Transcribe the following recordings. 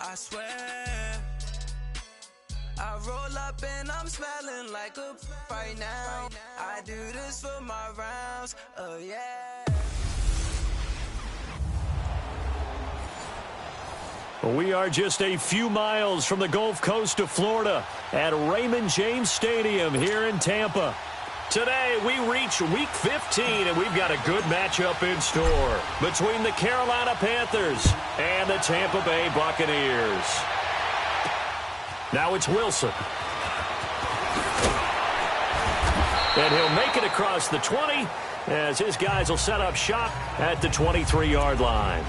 I swear. I roll up and I'm smelling like a right now. I do this for my rounds, oh yeah. We are just a few miles from the Gulf Coast of Florida at Raymond James Stadium here in Tampa. Today, we reach Week 15, and we've got a good matchup in store between the Carolina Panthers and the Tampa Bay Buccaneers. Now it's Wilson. And he'll make it across the 20 as his guys will set up shop at the 23-yard line.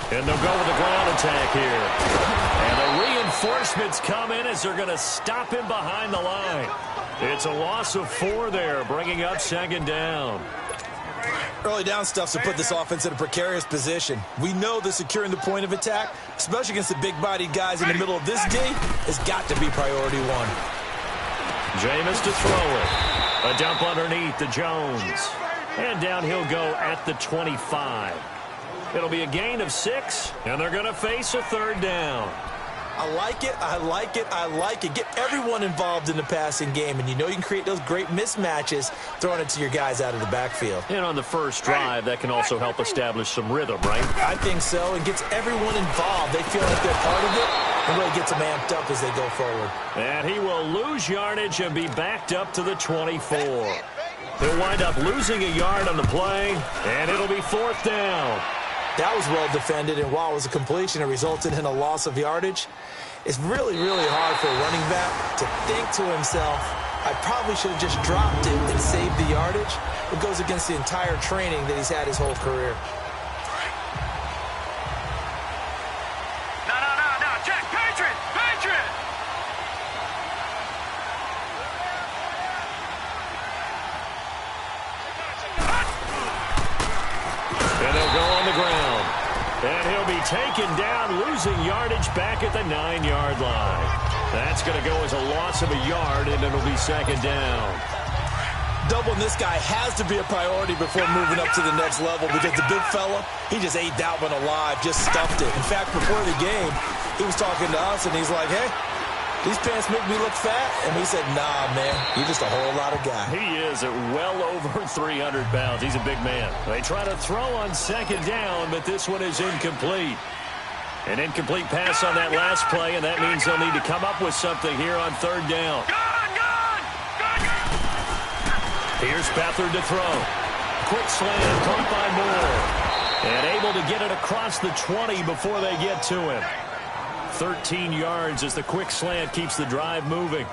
And they'll go with the ground attack here. And the reinforcements come in as they're going to stop him behind the line. It's a loss of 4 there, bringing up second down. Early down stuff to put this offense in a precarious position. We know that securing the point of attack, especially against the big-bodied guys in the middle of this D, has got to be priority 1. Jameis to throw it. A dump underneath to Jones. And down he'll go at the 25. It'll be a gain of 6, and they're going to face a third down. I like it, I like it, I like it. Get everyone involved in the passing game, and you know you can create those great mismatches throwing it to your guys out of the backfield. And on the first drive, that can also help establish some rhythm, right? I think so. It gets everyone involved. They feel like they're part of it, and really gets them amped up as they go forward. And he will lose yardage and be backed up to the 24. He'll wind up losing a yard on the play, and it'll be 4th down. That was well defended, and while it was a completion, it resulted in a loss of yardage. It's really, really hard for a running back to think to himself, I probably should have just dropped it and saved the yardage. It goes against the entire training that he's had his whole career. No, Jack, Patriot! And they'll go on the ground. And he'll be taken down, losing yardage back at the 9-yard line. That's going to go as a loss of a yard, and it'll be second down. Doubling this guy has to be a priority before moving up to the next level because the big fella, he just ate that one alive, just stuffed it. In fact, before the game, he was talking to us, and he's like, hey, these pants make me look fat. And we said, nah, man, you're just a whole lot of guy. He is at well over 300 pounds. He's a big man. They try to throw on second down, but this one is incomplete. An incomplete pass on that last play, and that means they'll need to come up with something here on third down. Here's Beathard to throw. Quick slant, caught by Moore. And able to get it across the 20 before they get to him. 13 yards as the quick slant keeps the drive moving.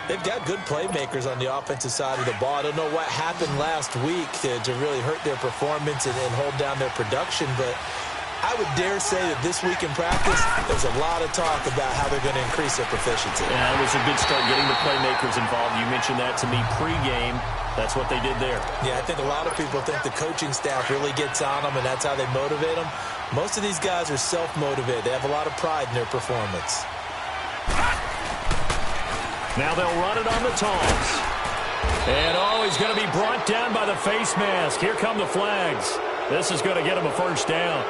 They've got good playmakers on the offensive side of the ball. I don't know what happened last week to really hurt their performance and hold down their production, but I would dare say that this week in practice, there's a lot of talk about how they're going to increase their proficiency. Yeah, it was a good start getting the playmakers involved. You mentioned that to me pregame. That's what they did there. Yeah, I think a lot of people think the coaching staff really gets on them, and that's how they motivate them. Most of these guys are self-motivated. They have a lot of pride in their performance. Now they'll run it on the toss. And, he's going to be brought down by the face mask. Here come the flags. This is going to get him a first down.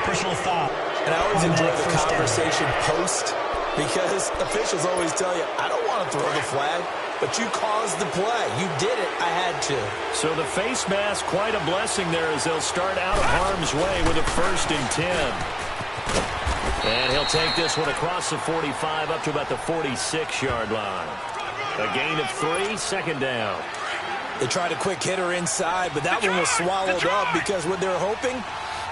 Personal foul. And I always enjoy the conversation post because officials always tell you, I don't want to throw the flag, but you caused the play. You did it. I had to. So the face mask, quite a blessing there as they'll start out of harm's way with a 1st and 10. And he'll take this one across the 45 up to about the 46-yard line. A gain of 3, second down. They tried a quick hitter inside, but that one was swallowed up because what they're hoping,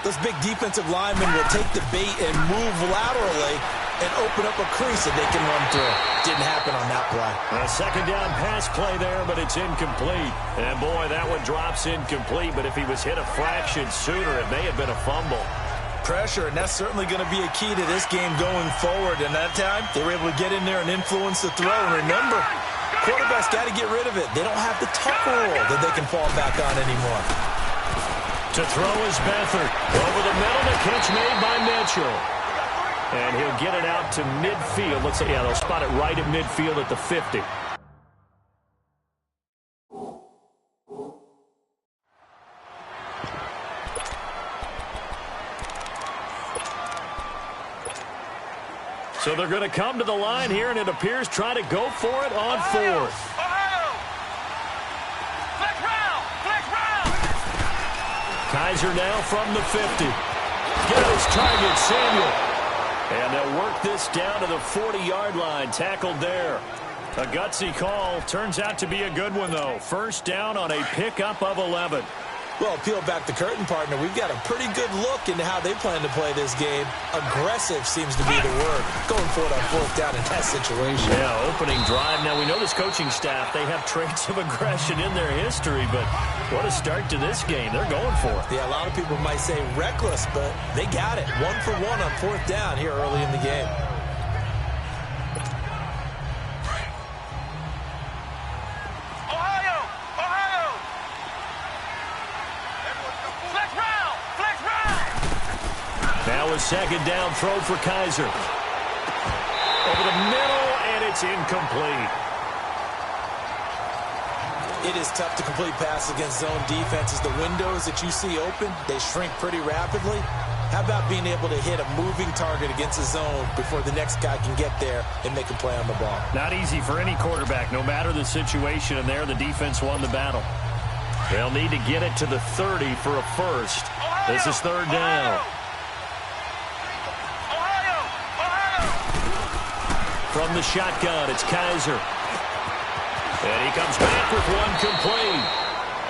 those big defensive linemen will take the bait and move laterally and open up a crease that they can run through. Didn't happen on that play. A second down pass play there, but it's incomplete. And, boy, that one drops incomplete, but if he was hit a fraction sooner, it may have been a fumble. Pressure, and that's certainly going to be a key to this game going forward. And that time, they were able to get in there and influence the throw. And remember, quarterbacks got to get rid of it. They don't have the tuck rule that they can fall back on anymore. To throw is Beathard. Over the middle, the catch made by Mitchell. And he'll get it out to midfield. Let's say, yeah, they'll spot it right at midfield at the 50. So they're going to come to the line here, and it appears try to go for it on fourth. Flex round! Flex round! Kaiser now from the 50. Got his target, Samuel. And they'll work this down to the 40-yard line. Tackled there. A gutsy call. Turns out to be a good one, though. First down on a pickup of 11. Well, peel back the curtain, partner. We've got a pretty good look into how they plan to play this game. Aggressive seems to be the word. Going for it on fourth down in that situation. Yeah, opening drive. Now, we know this coaching staff, they have traits of aggression in their history, but what a start to this game. They're going for it. Yeah, a lot of people might say reckless, but they got it. 1 for 1 on fourth down here early in the game. Now a second down throw for Kaiser. Over the middle, and it's incomplete. It is tough to complete passes against zone defenses. The windows that you see open, they shrink pretty rapidly. How about being able to hit a moving target against a zone before the next guy can get there and make a play on the ball? Not easy for any quarterback, no matter the situation, and there the defense won the battle. They'll need to get it to the 30 for a first. This is third down. From the shotgun, it's Kaiser. And he comes back with one complete.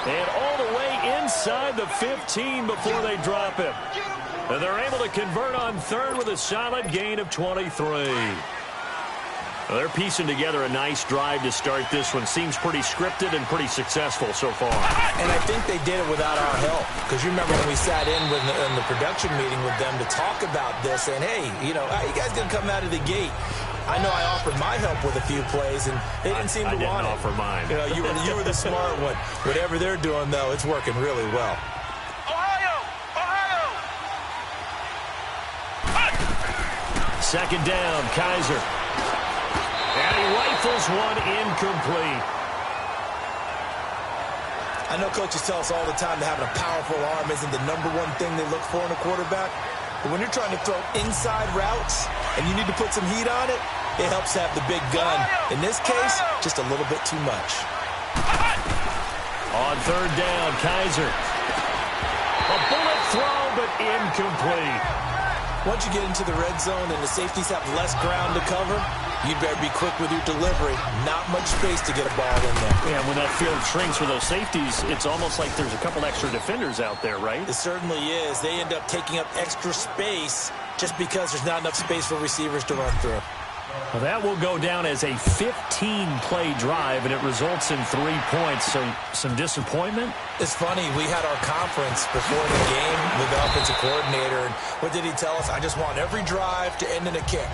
And all the way inside the 15 before they drop him. And they're able to convert on third with a solid gain of 23. Well, they're piecing together a nice drive to start this one. Seems pretty scripted and pretty successful so far. And I think they did it without our help. Because you remember when we sat in the production meeting with them to talk about this, and hey, you know, how you guys going to come out of the gate? I know I offered my help with a few plays, and they didn't seem to want it. I didn't offer mine. You know, you were the smart one. Whatever they're doing, though, it's working really well. Second down, Kaiser. And he rifles one incomplete. I know coaches tell us all the time that having a powerful arm isn't the number one thing they look for in a quarterback. But when you're trying to throw inside routes and you need to put some heat on it, it helps to have the big gun. In this case, just a little bit too much. On third down, Kaiser. A bullet throw, but incomplete. Once you get into the red zone and the safeties have less ground to cover, you better be quick with your delivery. Not much space to get a ball in there. Yeah, when that field shrinks with those safeties, it's almost like there's a couple extra defenders out there, right? It certainly is. They end up taking up extra space just because there's not enough space for receivers to run through. Well, that will go down as a 15-play drive, and it results in 3 points. So some disappointment? It's funny. We had our conference before the game with the offensive coordinator, and what did he tell us? I just want every drive to end in a kick,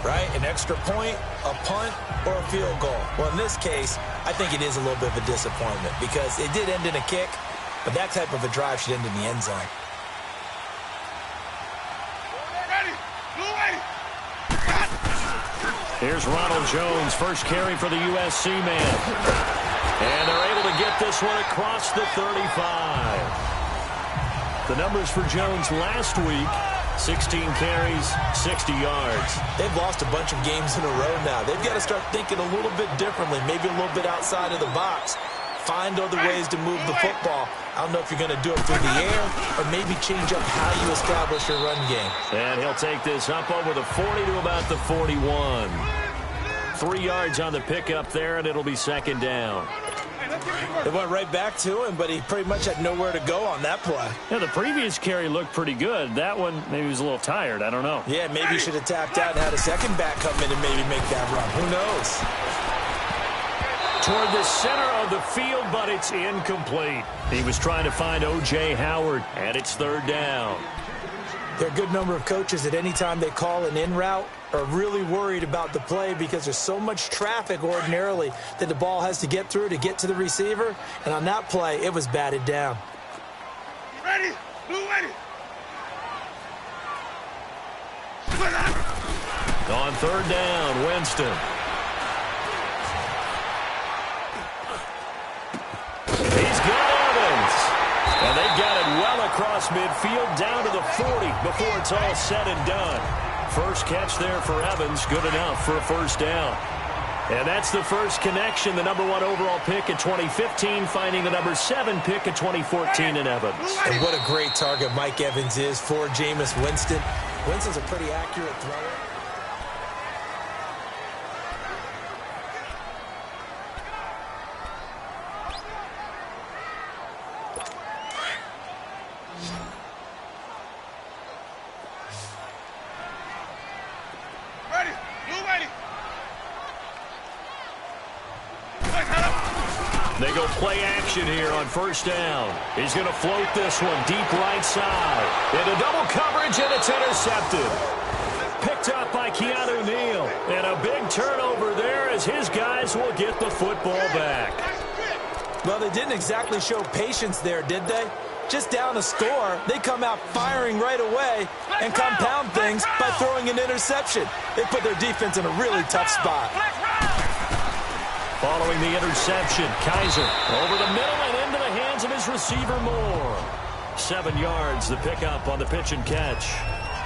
right? An extra point, a punt, or a field goal. Well, in this case, I think it is a little bit of a disappointment because it did end in a kick, but that type of a drive should end in the end zone. Here's Ronald Jones, first carry for the USC man. And they're able to get this one across the 35. The numbers for Jones last week, 16 carries, 60 yards. They've lost a bunch of games in a row now. They've got to start thinking a little bit differently, maybe a little bit outside of the box. Find other ways to move the football. I don't know if you're going to do it through the air or maybe change up how you establish your run game. And he'll take this up over the 40 to about the 41. 3 yards on the pickup there, and it'll be second down. It went right back to him, but he pretty much had nowhere to go on that play. Yeah, the previous carry looked pretty good. That one, maybe he was a little tired. I don't know. Yeah, maybe he should have tapped out and had a second back come in and maybe make that run. Who knows? Toward the center of the field, but it's incomplete. He was trying to find O.J. Howard, and it's third down. There are a good number of coaches at any time they call an in route are really worried about the play because there's so much traffic ordinarily that the ball has to get through to get to the receiver. And on that play, it was batted down. Ready? On third down, Winston. He's got Evans. And they got it well across midfield down to the 40 before it's all said and done. First catch there for Evans. Good enough for a first down. And that's the first connection. The number 1 overall pick in 2015 finding the number 7 pick in 2014 in Evans. And what a great target Mike Evans is for Jameis Winston. Winston's a pretty accurate thrower. They go play action here on first down. He's going to float this one deep right side. Into double coverage, and it's intercepted. Picked up by Keanu Neal. And a big turnover there as his guys will get the football back. Well, they didn't exactly show patience there, did they? Just down a score, they come out firing right away and compound things by throwing an interception. They put their defense in a really tough spot. Following the interception, Kaiser over the middle and into the hands of his receiver Moore. 7 yards, the pickup on the pitch and catch.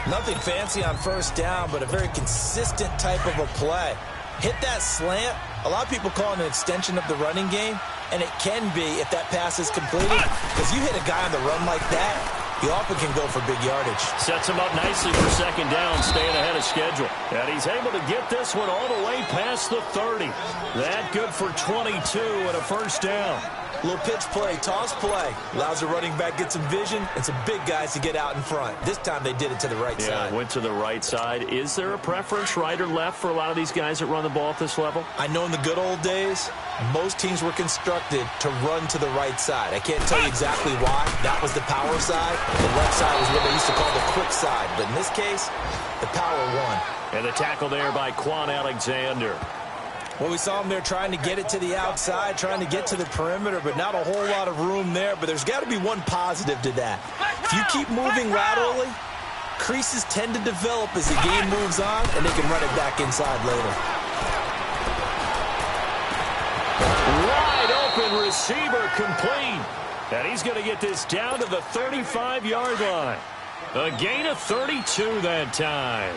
Nothing fancy on first down, but a very consistent type of a play. Hit that slant. A lot of people call it an extension of the running game, and it can be if that pass is completed, because you hit a guy on the run like that, he often can go for big yardage. Sets him up nicely for second down, staying ahead of schedule. And he's able to get this one all the way past the 30. That good for 22 and a first down. Little pitch play, toss play. Allows the running back get some vision and some big guys to get out in front. This time they did it to the right side. Yeah, went to the right side. Is there a preference, right or left, for a lot of these guys that run the ball at this level? I know in the good old days, most teams were constructed to run to the right side. I can't tell you exactly why. That was the power side. The left side was what they used to call the quick side. But in this case, the power won. And the tackle there by Quan Alexander. Well, we saw him there trying to get it to the outside, trying to get to the perimeter, but not a whole lot of room there. But there's got to be one positive to that. If you keep moving laterally, creases tend to develop as the game moves on, and they can run it back inside later. Wide open receiver complete. And he's going to get this down to the 35-yard line. A gain of 32 that time.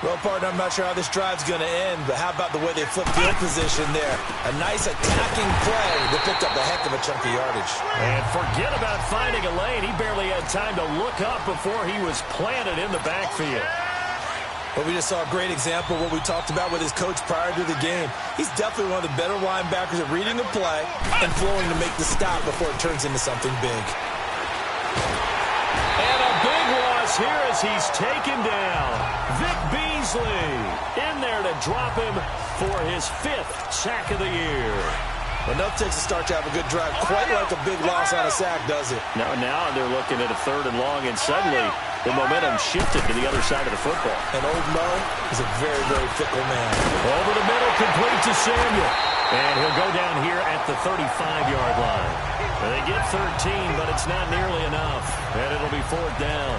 Well, partner, I'm not sure how this drive's going to end, but how about the way they flipped field position there? A nice attacking play that picked up a heck of a chunk of yardage. And forget about finding a lane. He barely had time to look up before he was planted in the backfield. Well, we just saw a great example of what we talked about with his coach prior to the game. He's definitely one of the better linebackers at reading a play and flowing to make the stop before it turns into something big. And a big loss here as he's taken down. Vic Beasley in there to drop him for his 5th sack of the year. Enough takes to start to have a good drive. Quite like a big loss on a sack, does it? Now they're looking at a 3rd and long, and suddenly the momentum shifted to the other side of the football. And old Mo is a very, very fickle man. Over the middle, complete to Samuel. And he'll go down here at the 35-yard line. And they get 13, but it's not nearly enough. And it'll be 4th down.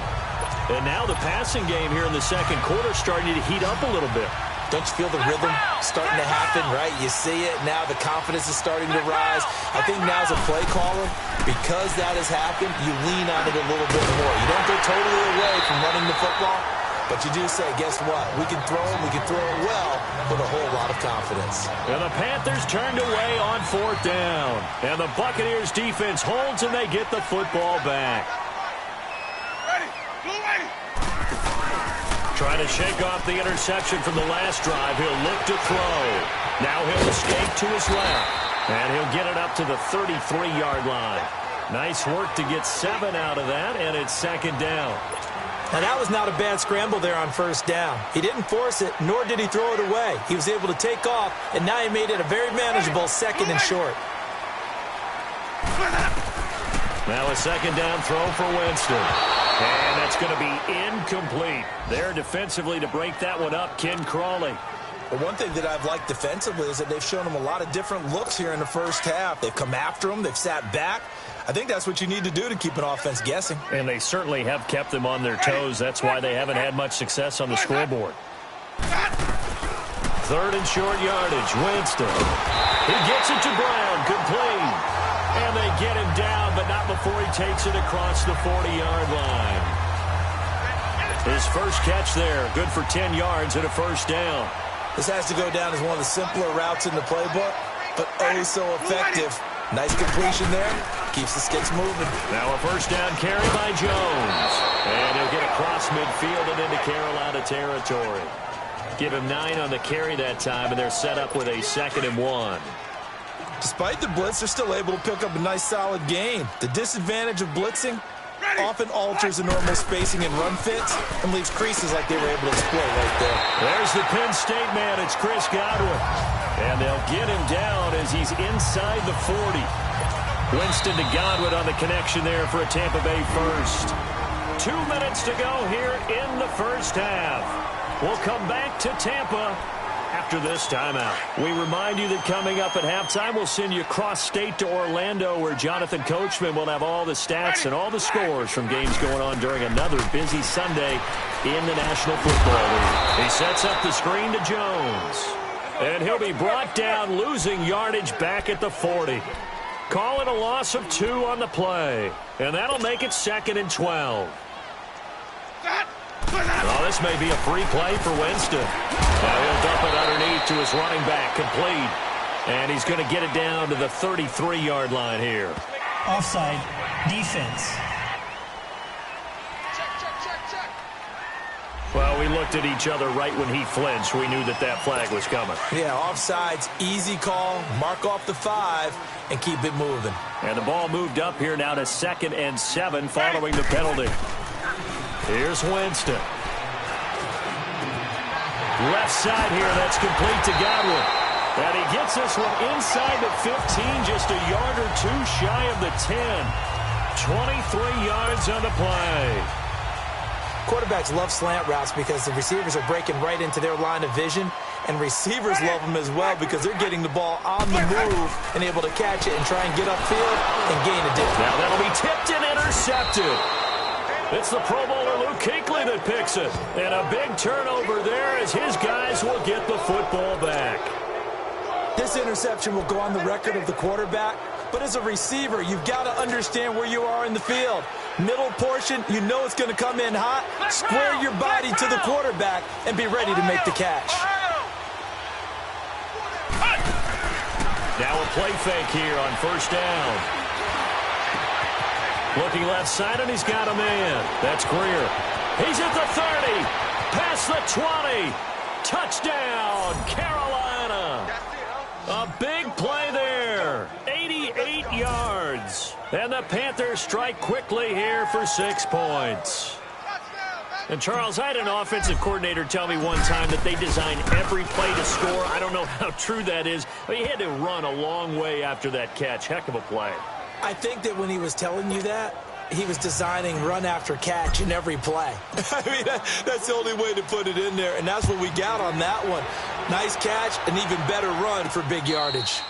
And now the passing game here in the second quarter starting to heat up a little bit. Don't you feel the rhythm starting to happen, right? You see it. Now the confidence is starting to rise. I think now as a play caller, because that has happened, you lean on it a little bit more. You don't go totally away from running the football, but you do say, guess what? We can throw it. We can throw it well with a whole lot of confidence. And the Panthers turned away on 4th down. And the Buccaneers defense holds and they get the football back. Trying to shake off the interception from the last drive. He'll look to throw. Now he'll escape to his left. And he'll get it up to the 33-yard line. Nice work to get 7 out of that, and it's 2nd down. Now that was not a bad scramble there on 1st down. He didn't force it, nor did he throw it away. He was able to take off, and now he made it a very manageable 2nd and short. Now a 2nd down throw for Winston. And that's going to be incomplete. There defensively to break that one up, Ken Crawley. But one thing that I've liked defensively is that they've shown him a lot of different looks here in the first half. They've come after him. They've sat back. I think that's what you need to do to keep an offense guessing. And they certainly have kept them on their toes. That's why they haven't had much success on the scoreboard. Third and short yardage. Winston. He gets it to Brown. Complete. And they get him down, but not before he takes it across the 40-yard line. His first catch there. Good for 10 yards and a first down. This has to go down as one of the simpler routes in the playbook, but oh so effective. Nice completion there. Keeps the sticks moving. Now a first down carry by Jones. And he'll get across midfield and into Carolina territory. Give him 9 on the carry that time, and they're set up with a 2nd and 1. Despite the blitz, they're still able to pick up a nice solid gain. The disadvantage of blitzing often alters the normal spacing and run fits and leaves creases like they were able to exploit right there. There's the Penn State man. It's Chris Godwin. And they'll get him down as he's inside the 40. Winston to Godwin on the connection there for a Tampa Bay first. 2 minutes to go here in the first half. We'll come back to Tampa after this timeout. We remind you that coming up at halftime, we'll send you cross-state to Orlando, where Jonathan Coachman will have all the stats and all the scores from games going on during another busy Sunday in the National Football League. He sets up the screen to Jones. And he'll be brought down, losing yardage back at the 40. Call it a loss of 2 on the play. And that'll make it 2nd and 12. Oh, this may be a free play for Winston. Now he'll dump it underneath to his running back, complete. And he's going to get it down to the 33-yard line here. Offside, defense. Well, we looked at each other right when he flinched. We knew that that flag was coming. Yeah, offsides, easy call, mark off the 5, and keep it moving. And the ball moved up here now to 2nd and 7 following the penalty. Here's Winston. Left side here, that's complete to Godwin. And he gets this one inside the 15, just a yard or 2 shy of the 10. 23 yards on the play. Quarterbacks love slant routes because the receivers are breaking right into their line of vision, and receivers love them as well because they're getting the ball on the move and able to catch it and try and get upfield and gain a dip. Now that'll be tipped and intercepted. It's the Pro Bowler Luke Kuechly that picks it. And a big turnover there as his guys will get the football back. This interception will go on the record of the quarterback, but as a receiver, you've got to understand where you are in the field. Middle portion, you know it's going to come in hot. Square your body to the quarterback and be ready to make the catch. Now a play fake here on first down. Looking left side, and he's got a man. That's Greer. He's at the 30. Past the 20. Touchdown, Carolina. A big play there. 88 yards. And the Panthers strike quickly here for 6 points. And, Charles, I had an offensive coordinator tell me one time that they design every play to score. I don't know how true that is, but he had to run a long way after that catch. Heck of a play. I think that when he was telling you that, he was designing run after catch in every play. I mean, that's the only way to put it in there, and that's what we got on that one. Nice catch, an even better run for big yardage.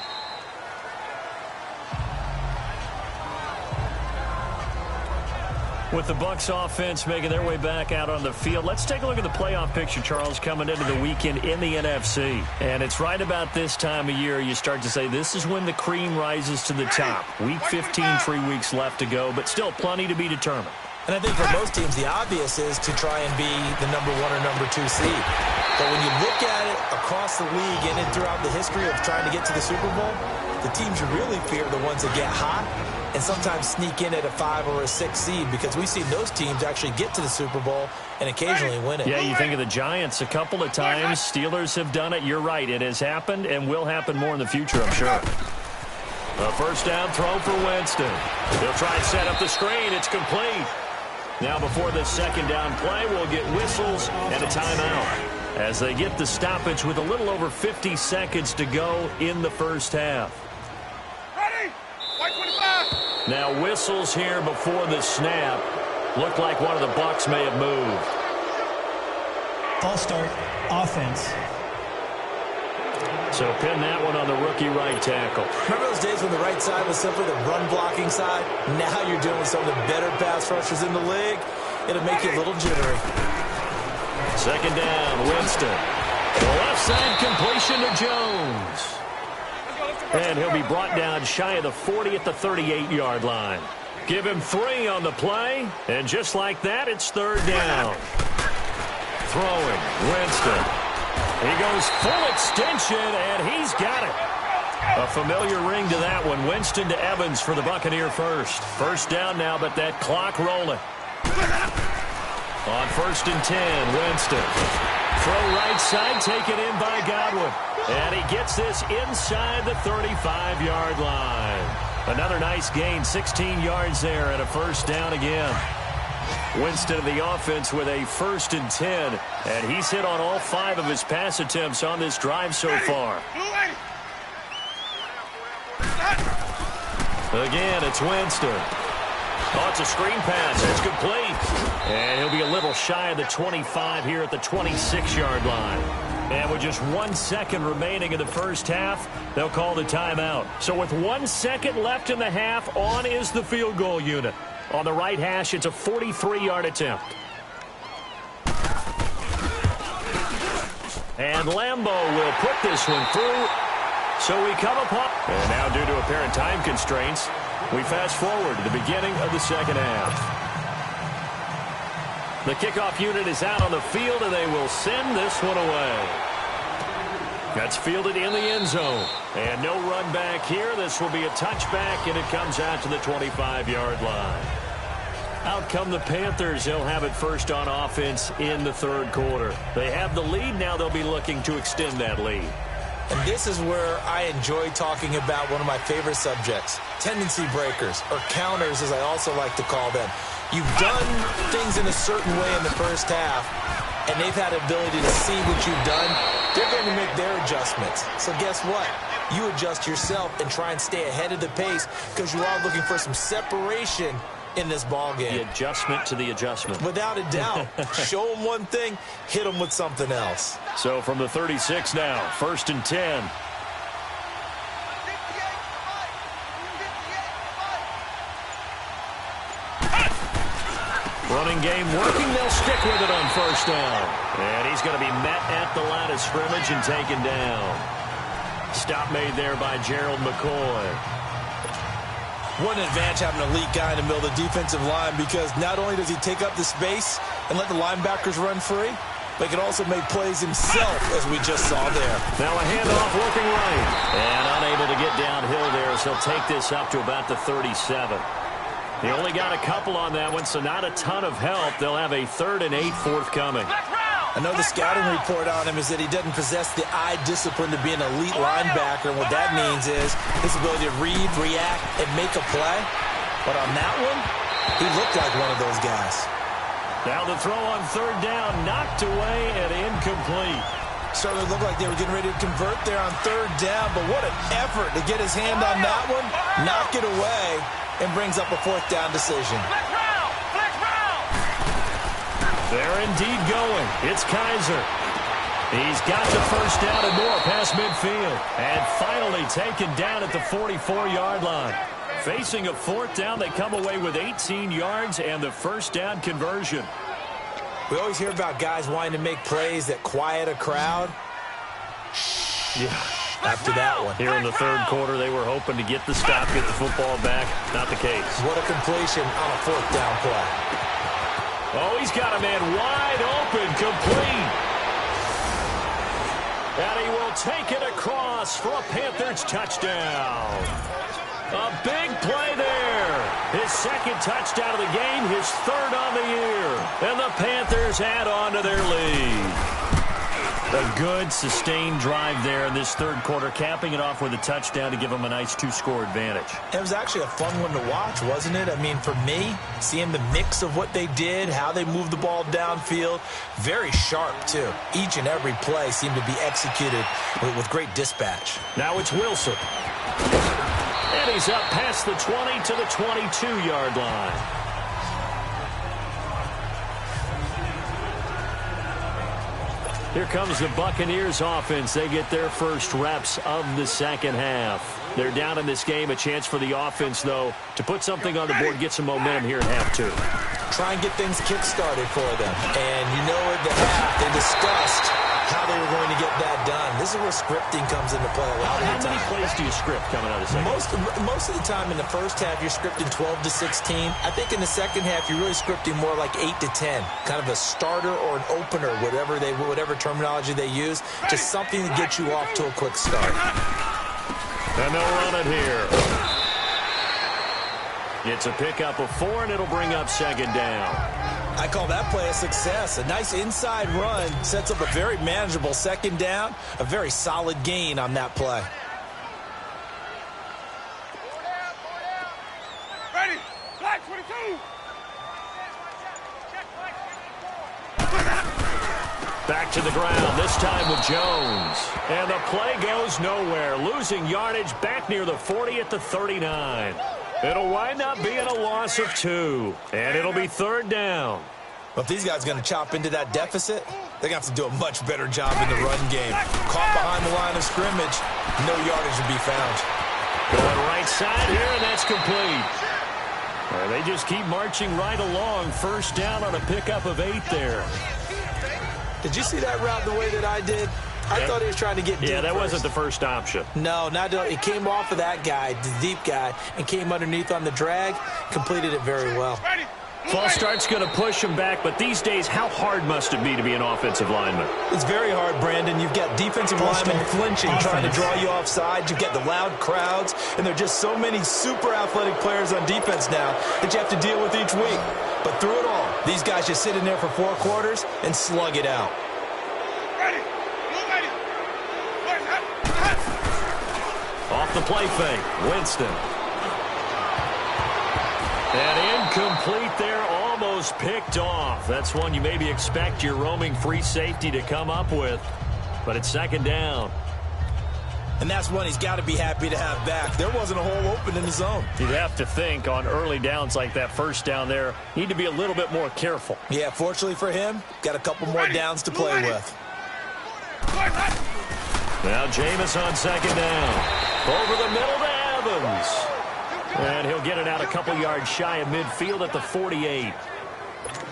With the Bucs offense making their way back out on the field, let's take a look at the playoff picture, Charles, coming into the weekend in the NFC. And it's right about this time of year you start to say this is when the cream rises to the top. Week 15, 3 weeks left to go, but still plenty to be determined. And I think for most teams, the obvious is to try and be the number 1 or number 2 seed. But when you look at it across the league and throughout the history of trying to get to the Super Bowl, the teams you really fear are the ones that get hot and sometimes sneak in at a 5 or a 6 seed, because we've seen those teams actually get to the Super Bowl and occasionally win it. Yeah, you think of the Giants a couple of times. Steelers have done it. You're right. It has happened and will happen more in the future, I'm sure. A first down throw for Winston. He'll try and set up the screen. It's complete. Now before the second down play, we'll get whistles and a timeout as they get the stoppage with a little over 50 seconds to go in the first half. Ready? White 25. Now whistles here before the snap. Looked like one of the Bucs may have moved. False start, offense. So pin that one on the rookie right tackle. Remember those days when the right side was simply the run-blocking side? Now you're dealing with some of the better pass rushers in the league. It'll make you a little jittery. Second down, Winston. Left side completion to Jones. And he'll be brought down shy of the 40 at the 38-yard line. Give him 3 on the play, and just like that, it's third down. Throwing, Winston. He goes full extension, and he's got it. A familiar ring to that one. Winston to Evans for the Buccaneer first. First down now, but that clock rolling. On 1st and 10, Winston. Throw right side, taken in by Godwin. And he gets this inside the 35-yard line. Another nice gain, 16 yards there, and a first down again. Winston of the offense with a 1st and 10. And he's hit on all 5 of his pass attempts on this drive so far. Again, it's Winston. Oh, it's a screen pass. It's complete. And he'll be a little shy of the 25 here at the 26-yard line. And with just 1 second remaining in the first half, they'll call the timeout. So with 1 second left in the half, on is the field goal unit. On the right hash, it's a 43-yard attempt. And Lambeau will put this one through. So we come upon. And now due to apparent time constraints, we fast forward to the beginning of the second half. The kickoff unit is out on the field, and they will send this one away. That's fielded in the end zone. And no run back here. This will be a touchback, and it comes out to the 25-yard line. Out come the Panthers. They'll have it first on offense in the third quarter. They have the lead. Now they'll be looking to extend that lead. And this is where I enjoy talking about one of my favorite subjects, tendency breakers, or counters as I also like to call them. You've done things in a certain way in the first half, and they've had the ability to see what you've done. They're going to make their adjustments. So guess what? You adjust yourself and try and stay ahead of the pace because you are looking for some separation in this ball game. The adjustment to the adjustment. Without a doubt. Show them one thing, hit them with something else. So from the 36 now, 1st and 10. Running game working. They'll stick with it on 1st down. And he's going to be met at the line of scrimmage and taken down. Stop made there by Gerald McCoy. What an advantage having an elite guy in the middle of the defensive line, because not only does he take up the space and let the linebackers run free, but he can also make plays himself, as we just saw there. Now a handoff working right. And unable to get downhill there, so he'll take this up to about the 37. He only got a couple on that one, so not a ton of help. They'll have a 3rd and 8 forthcoming. I know the scouting report on him is that he doesn't possess the eye discipline to be an elite linebacker. And what that means is his ability to read, react, and make a play. But on that one, he looked like one of those guys. Now the throw on 3rd down, knocked away and incomplete. Certainly looked like they were getting ready to convert there on 3rd down. But what an effort to get his hand on that one, knock it away, and brings up a 4th down decision. They're indeed going. It's Kaiser. He's got the 1st down and more past midfield. And finally taken down at the 44-yard line. Facing a 4th down, they come away with 18 yards and the 1st down conversion. We always hear about guys wanting to make plays that quiet a crowd. Yeah. After that one. Here in the 3rd quarter, they were hoping to get the stop, get the football back. Not the case. What a completion on a 4th down play. Oh, he's got a man wide open, complete. And he will take it across for a Panthers touchdown. A big play there. His 2nd touchdown of the game, his 3rd on the year. And the Panthers add on to their lead. A good, sustained drive there in this 3rd quarter, capping it off with a touchdown to give them a nice 2-score advantage. It was actually a fun one to watch, wasn't it? I mean, for me, seeing the mix of what they did, how they moved the ball downfield, very sharp, too. Each and every play seemed to be executed with great dispatch. Now it's Wilson. And he's up past the 20 to the 22-yard line. Here comes the Buccaneers offense. They get their first reps of the second half. They're down in this game. A chance for the offense, though, to put something on the board, get some momentum here in half 2. Try and get things kick-started for them. And you know at the half, they discussed how they were going to get that done. This is where scripting comes into play a lot of the time. How many plays do you script coming out of second? Most of the time in the first half, you're scripting 12 to 16. I think in the second half, you're really scripting more like 8 to 10. Kind of a starter or an opener, whatever terminology they use. Just something to get you off to a quick start. And they'll run it here. It's a pickup of 4, and it'll bring up second down. I call that play a success. A nice inside run sets up a very manageable second down. A very solid gain on that play. Ready, flag 22. Back to the ground, this time with Jones. And the play goes nowhere, losing yardage back near the 40 at the 39. It'll wind up being a loss of 2, and it'll be third down. Well, if these guys are going to chop into that deficit, they're going to have to do a much better job in the run game. Caught behind the line of scrimmage, no yardage to be found. Going right side here, and that's complete. They just keep marching right along. First down on a pickup of 8 there. Did you see that route the way that I did? I thought he was trying to get deep. Yeah, that first. wasn't the first option. No, it came off of that guy, the deep guy, and came underneath on the drag, completed it very well. False start's going to push him back, but these days, how hard must it be to be an offensive lineman? It's very hard, Brandon. You've got defensive linemen flinching, trying to draw you offside. You've got the loud crowds, and there are just so many super athletic players on defense now that you have to deal with each week. But through it all, these guys just sit in there for 4 quarters and slug it out. Off the play fake, Winston. And incomplete there, almost picked off. That's one you maybe expect your roaming free safety to come up with. But it's second down. And that's one he's got to be happy to have back. There wasn't a hole open in the zone. You'd have to think on early downs like that first down there, need to be a little bit more careful. Yeah, fortunately for him, got a couple more downs to play with. Now Jameis on second down. Over the middle to Evans. And he'll get it out a couple yards shy of midfield at the 48.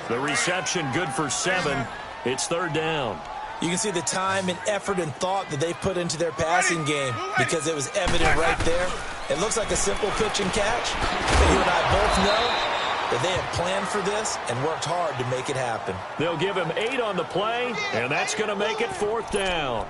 The reception good for 7. It's third down. You can see the time and effort and thought that they put into their passing game because it was evident right there. It looks like a simple pitch and catch, but you and I both know that they had planned for this and worked hard to make it happen. They'll give him 8 on the play, and that's going to make it fourth down.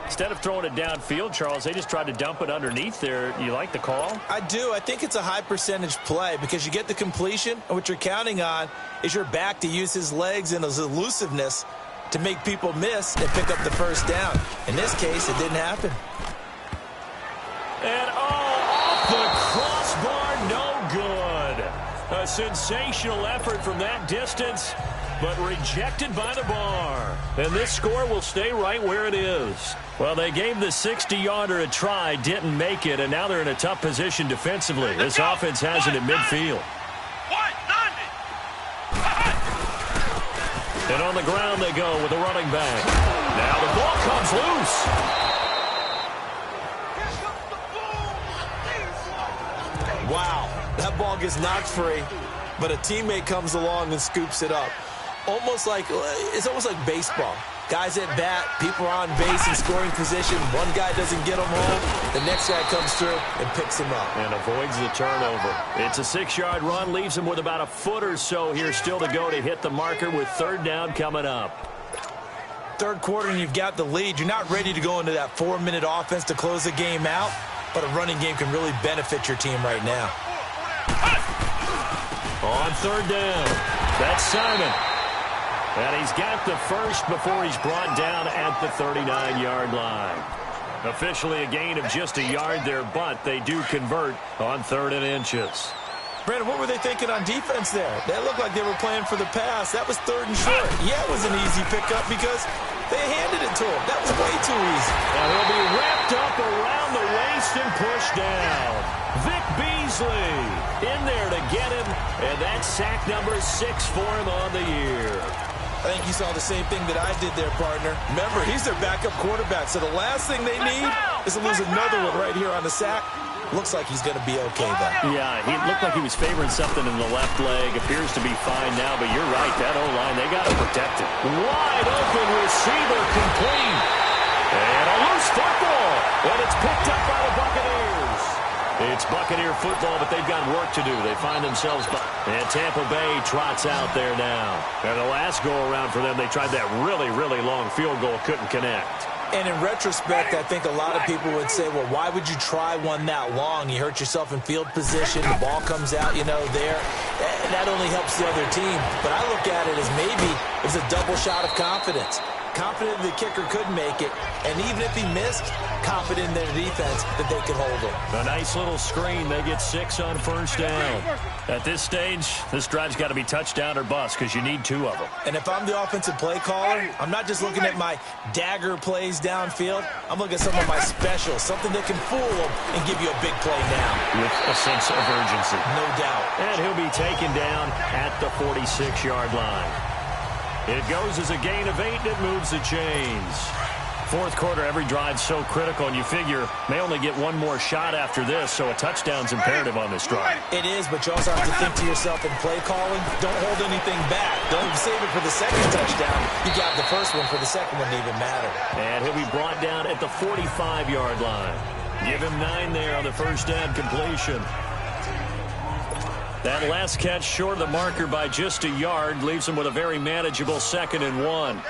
Instead of throwing it downfield, Charles, they just tried to dump it underneath there. You like the call? I do. I think it's a high percentage play because you get the completion, and what you're counting on is your back to use his legs and his elusiveness to make people miss and pick up the first down. In this case, it didn't happen. And off the crossbar, no good. A sensational effort from that distance, but rejected by the bar. And this score will stay right where it is. Well, they gave the 60-yarder a try, didn't make it, and now they're in a tough position defensively. This offense has it at midfield. And on the ground they go with a running back. Now the ball comes loose. Wow, that ball gets knocked free, but a teammate comes along and scoops it up. It's almost like baseball. Guys at bat, people are on base in scoring position. One guy doesn't get him home. The next guy comes through and picks him up. And avoids the turnover. It's a 6-yard run, leaves him with about a foot or so here still to go to hit the marker with third down coming up. Third quarter and you've got the lead. You're not ready to go into that 4-minute offense to close the game out, but a running game can really benefit your team right now. On third down, that's Simon. And he's got the first before he's brought down at the 39-yard line. Officially a gain of just a yard there, but they do convert on 3rd and inches. Brandon, what were they thinking on defense there? That looked like they were playing for the pass. That was 3rd and short. Yeah, it was an easy pickup because they handed it to him. That was way too easy. And he'll be wrapped up around the waist and pushed down. Vic Beasley in there to get him, and that's sack number 6 for him on the year. I think you saw the same thing that I did there, partner. Remember, he's their backup quarterback, so the last thing they need is to lose another one right here on the sack. Looks like he's going to be okay, though. Yeah, he looked like he was favoring something in the left leg. Appears to be fine now, but you're right. That O-line, they got to protect it. Wide open receiver complete. And a loose football. And it's picked up by the Buccaneers. It's Buccaneer football, but they've got work to do. They find themselves... And Tampa Bay trots out there now. And the last go-around for them, they tried that really, really long field goal. Couldn't connect. And in retrospect, I think a lot of people would say, well, why would you try one that long? You hurt yourself in field position. The ball comes out, there. That only helps the other team. But I look at it as maybe it's a double shot of confidence. Confident the kicker could make it. And even if he missed, confident in their defense that they could hold him. A nice little screen. They get 6 on first down. At this stage, this drive's got to be touchdown or bust because you need 2 of them. And if I'm the offensive play caller, I'm not just looking at my dagger plays downfield. I'm looking at some of my specials, something that can fool them and give you a big play now. With a sense of urgency. No doubt. And he'll be taken down at the 46-yard line. It goes as a gain of 8, and it moves the chains. Fourth quarter, every drive's so critical, and you figure may only get one more shot after this, so a touchdown's imperative on this drive. It is, but you also have to think to yourself in play calling, don't hold anything back. Don't save it for the second touchdown. You got the first one for the second one to even matter. And he'll be brought down at the 45-yard line. Give him 9 there on the first down completion. That last catch short of the marker by just a yard leaves him with a very manageable 2nd and 1.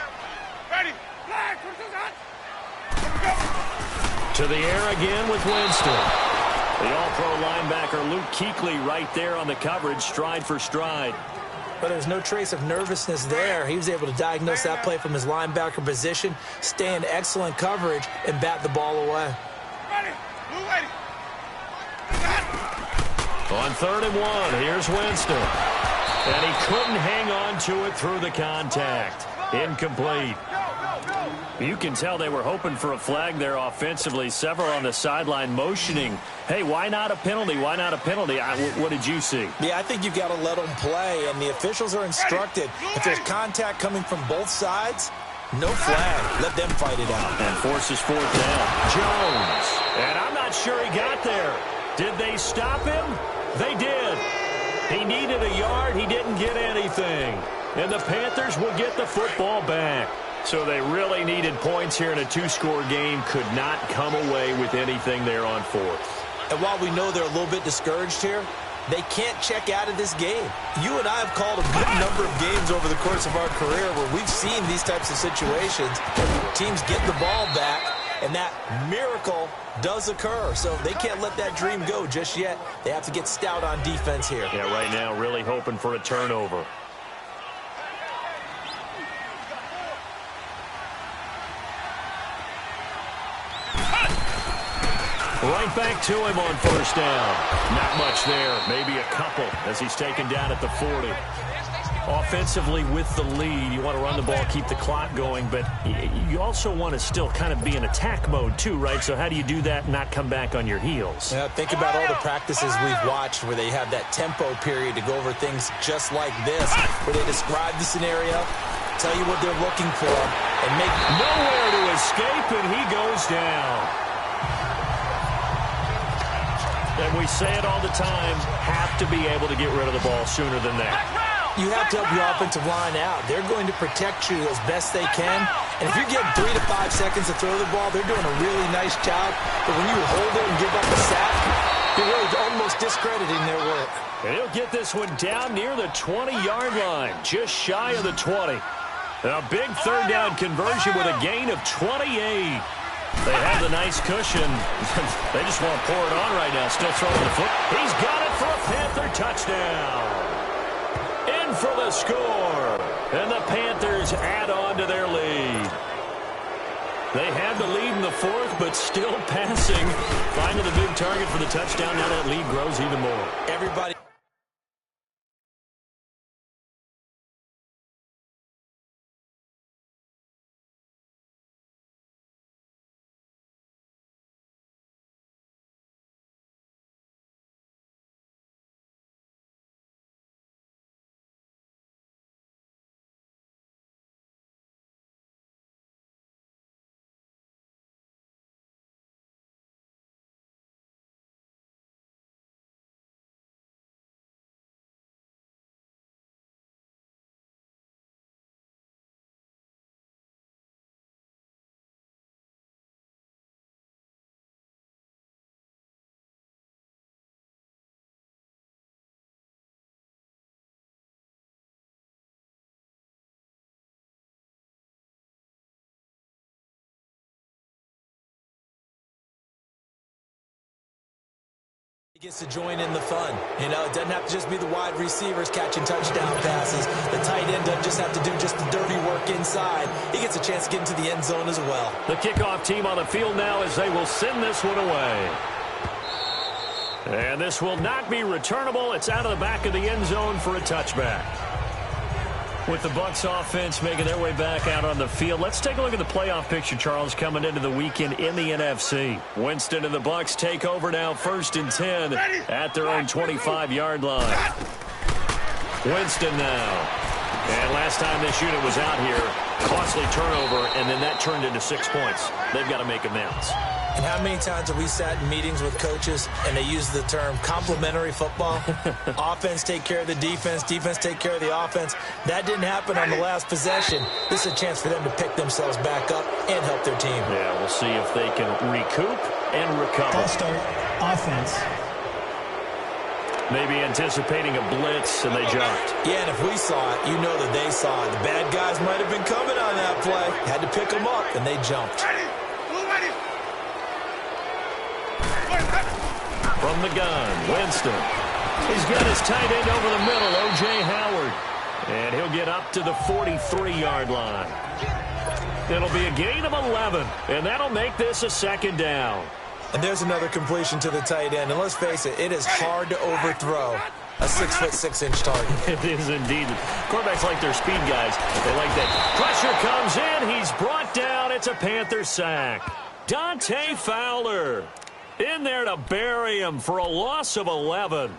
Ready. Flag. To the air again with Winston. The all-pro linebacker Luke Kuechly right there on the coverage, stride for stride. But there's no trace of nervousness there. He was able to diagnose that play from his linebacker position, stay in excellent coverage, and bat the ball away. Ready. Blue lady. On 3rd and 1, here's Winston. And he couldn't hang on to it through the contact. Incomplete. You can tell they were hoping for a flag there offensively. Several on the sideline motioning. Hey, why not a penalty? Why not a penalty? What did you see? Yeah, I think you've got to let them play, and the officials are instructed. If there's contact coming from both sides, no flag. Let them fight it out. And forces 4th down. Jones. And I'm not sure he got there. Did they stop him? They did. He needed a yard. He didn't get anything. And the Panthers will get the football back. So they really needed points here in a 2-score game. Could not come away with anything there on 4th. And while we know they're a little bit discouraged here, they can't check out of this game. You and I have called a good number of games over the course of our career where we've seen these types of situations where teams get the ball back, and that miracle does occur. So they can't let that dream go just yet. They have to get stout on defense here. Yeah, right now really hoping for a turnover. Right back to him on first down. Not much there. Maybe a couple as he's taken down at the 40. Offensively with the lead, you want to run the ball, keep the clock going, but you also want to still kind of be in attack mode too, right? So how do you do that and not come back on your heels? Yeah, think about all the practices we've watched where they have that tempo period to go over things just like this, where they describe the scenario, tell you what they're looking for, and make nowhere to escape, and he goes down. And we say it all the time, have to be able to get rid of the ball sooner than that. You have to help your offensive line out. They're going to protect you as best they can. And if you get 3 to 5 seconds to throw the ball, they're doing a really nice job. But when you hold it and give up a sack, you're really almost discrediting their work. And he'll get this one down near the 20-yard line, just shy of the 20. A big third down conversion with a gain of 28. They have the nice cushion. They just want to pour it on right now. Still throwing the foot. He's got it for a Panther touchdown. In for the score. And the Panthers add on to their lead. They had the lead in the 4th, but still passing. Finding the big target for the touchdown. Now that lead grows even more. Everybody. Gets to join in the fun. You know, it doesn't have to just be the wide receivers catching touchdown passes. The tight end doesn't just have to do just the dirty work inside. He gets a chance to get into the end zone as well. The kickoff team on the field now as they will send this one away. And this will not be returnable. It's out of the back of the end zone for a touchback. With the Bucs offense making their way back out on the field, let's take a look at the playoff picture, Charles, coming into the weekend in the NFC. Winston and the Bucs take over now 1st and 10 at their own 25-yard line. Winston now. And last time this unit was out here, costly turnover, and then that turned into 6 points. They've got to make amends. And how many times have we sat in meetings with coaches and they use the term complementary football? Offense take care of the defense, defense take care of the offense. That didn't happen on the last possession. This is a chance for them to pick themselves back up and help their team. Yeah, we'll see if they can recoup and recover. False start, offense. Maybe anticipating a blitz, and they jumped. Yeah, and if we saw it, you know that they saw it. The bad guys might have been coming on that play. Had to pick them up, and they jumped. From the gun, Winston. He's got his tight end over the middle, O.J. Howard. And he'll get up to the 43-yard line. It'll be a gain of 11, and that'll make this a 2nd down. And there's another completion to the tight end. And let's face it, it is hard to overthrow a 6'6" target. It is indeed. Quarterbacks like their speed guys. They like that. Pressure comes in. He's brought down. It's a Panther sack. Dante Fowler in there to bury him for a loss of 11.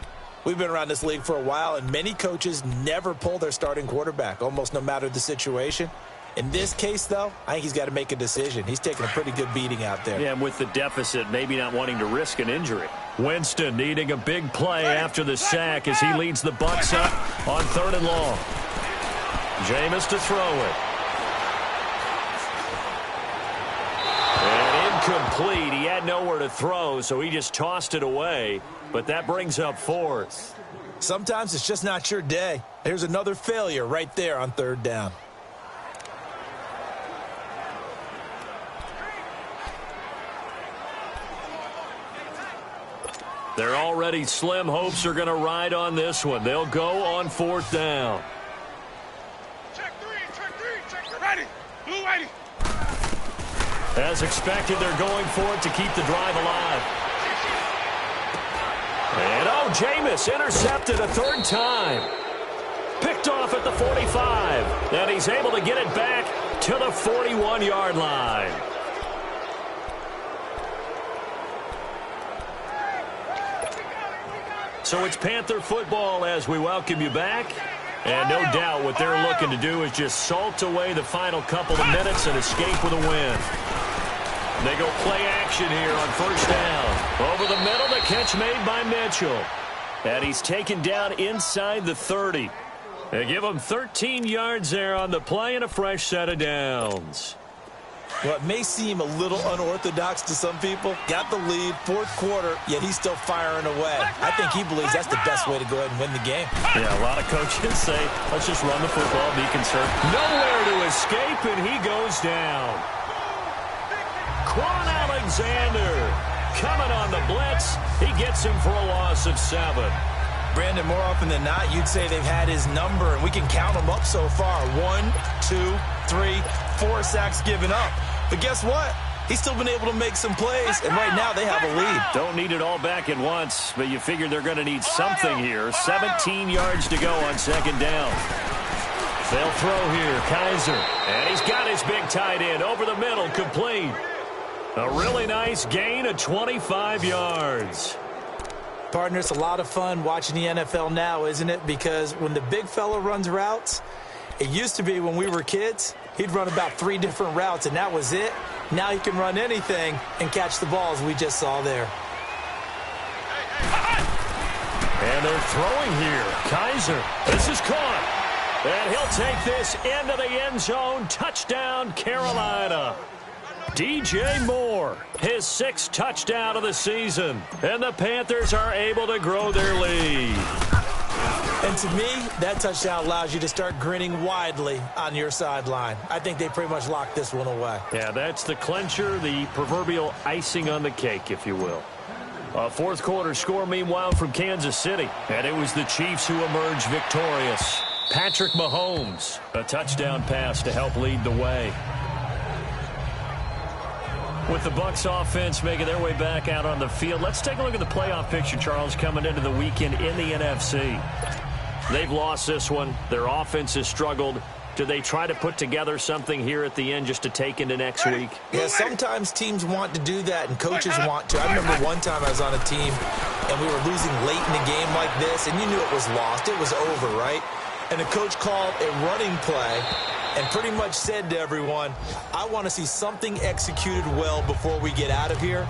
We've been around this league for a while, and many coaches never pull their starting quarterback, almost no matter the situation. In this case, though, I think he's got to make a decision. He's taking a pretty good beating out there. Yeah, and with the deficit, maybe not wanting to risk an injury. Winston needing a big play after the sack as he leads the Bucs up on 3rd and long. Jameis to throw it. And incomplete. He had nowhere to throw, so he just tossed it away. But that brings up 4th. Sometimes it's just not your day. There's another failure right there on 3rd down. They're already slim hopes are going to ride on this one. They'll go on 4th down. Check three. Ready. Blue ready. As expected, they're going for it to keep the drive alive. And Jameis intercepted a 3rd time. Picked off at the 45. And he's able to get it back to the 41-yard line. So it's Panther football as we welcome you back. And no doubt what they're looking to do is just salt away the final couple of minutes and escape with a win. They go play action here on 1st down. Over the middle, the catch made by Mitchell. And he's taken down inside the 30. They give him 13 yards there on the play and a fresh set of downs. Well, it may seem a little unorthodox to some people. Got the lead, 4th quarter, yet he's still firing away. I think he believes that's the best way to go ahead and win the game. Yeah, a lot of coaches say, let's just run the football, be concerned. Nowhere to escape, and he goes down. Quan Alexander coming on the blitz. He gets him for a loss of 7. Brandon, more often than not, you'd say they've had his number, and we can count them up so far. 1, 2, 3, 4 sacks given up. But guess what? He's still been able to make some plays, and right now they have a lead. Don't need it all back at once, but you figure they're going to need something here. 17 yards to go on 2nd down. They'll throw here, Kaiser. And he's got his big tight end over the middle, complete. A really nice gain of 25 yards. Partner, it's a lot of fun watching the NFL now, isn't it? Because when the big fella runs routes, it used to be when we were kids, he'd run about 3 different routes, and that was it. Now he can run anything and catch the balls we just saw there. And they're throwing here. Kaiser, this is caught. And he'll take this into the end zone. Touchdown, Carolina. DJ Moore, his 6th touchdown of the season. And the Panthers are able to grow their lead. And to me, that touchdown allows you to start grinning widely on your sideline. I think they pretty much locked this one away. Yeah, that's the clincher, the proverbial icing on the cake, if you will. A fourth quarter score, meanwhile, from Kansas City. And it was the Chiefs who emerged victorious. Patrick Mahomes, a touchdown pass to help lead the way. With the Bucs offense making their way back out on the field, let's take a look at the playoff picture, Charles, coming into the weekend in the NFC. They've lost this one. Their offense has struggled. Do they try to put together something here at the end just to take into next week? Yeah, sometimes teams want to do that, and coaches want to. I remember one time I was on a team, and we were losing late in the game like this, and you knew it was lost. It was over, right? And the coach called a running play and pretty much said to everyone, I want to see something executed well before we get out of here.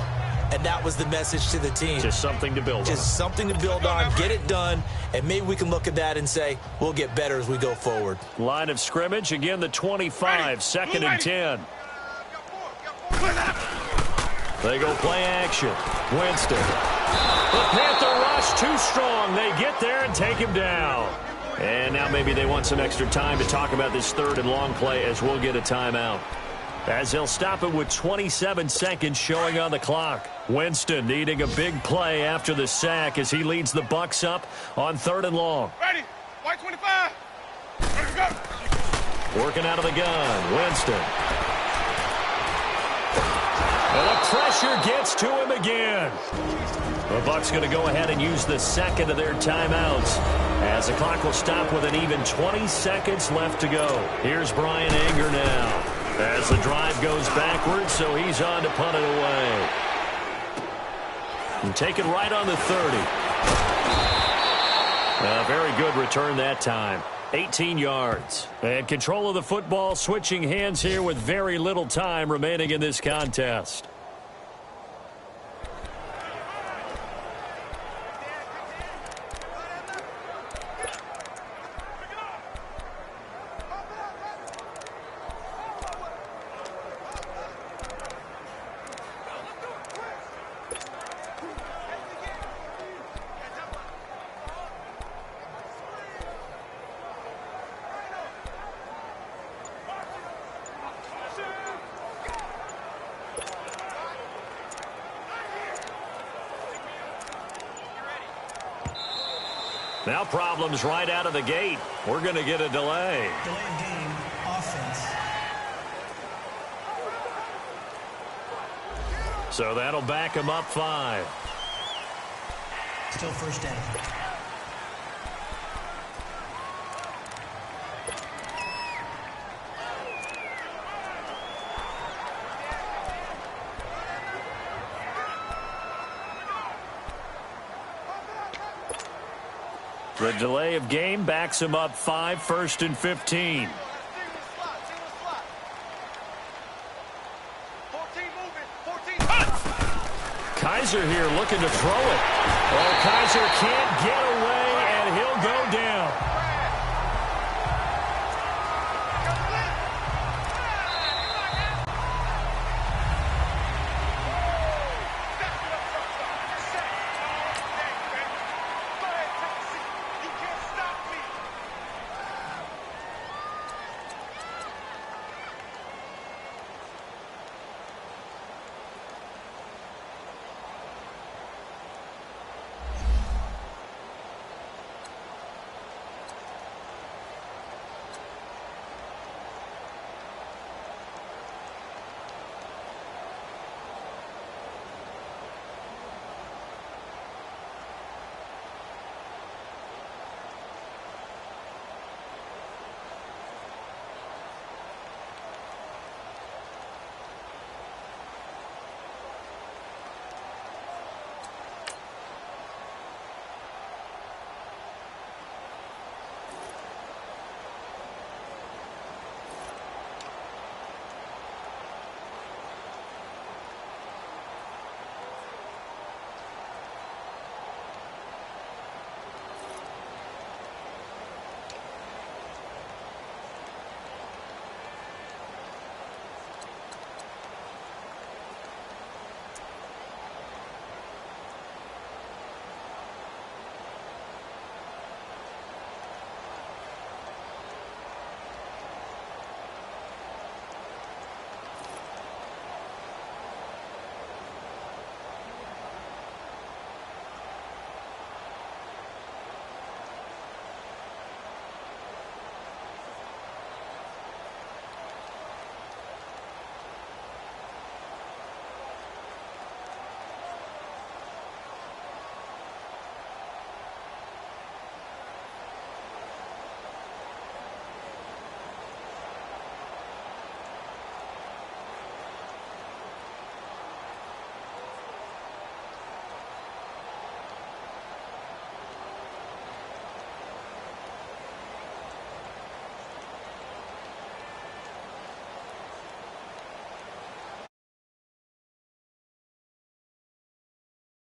And that was the message to the team. Just something to build on. Just something to build on, get it done, and maybe we can look at that and say, we'll get better as we go forward. Line of scrimmage, again the 25, second and 10. They go play action. Winston. The Panther rush too strong. They get there and take him down. And now maybe they want some extra time to talk about this third and long play as we'll get a timeout. As they'll stop it with 27 seconds showing on the clock. Winston needing a big play after the sack as he leads the Bucs up on third and long. Ready. White 25. Ready to go. Working out of the gun. Winston. And the pressure gets to him again. The Bucs going to go ahead and use the second of their timeouts as the clock will stop with an even 20 seconds left to go. Here's Brian Anger now as the drive goes backwards, so he's on to punt it away. And take it right on the 30. A very good return that time. 18 yards. And control of the football switching hands here with very little time remaining in this contest. Now problems right out of the gate. We're going to get a delay. Delay of game, offense. So that'll back him up 5. Still first down. The delay of game backs him up 5, first and 15. Kaiser here looking to throw it. Oh, Kaiser can't get away, and he'll go down.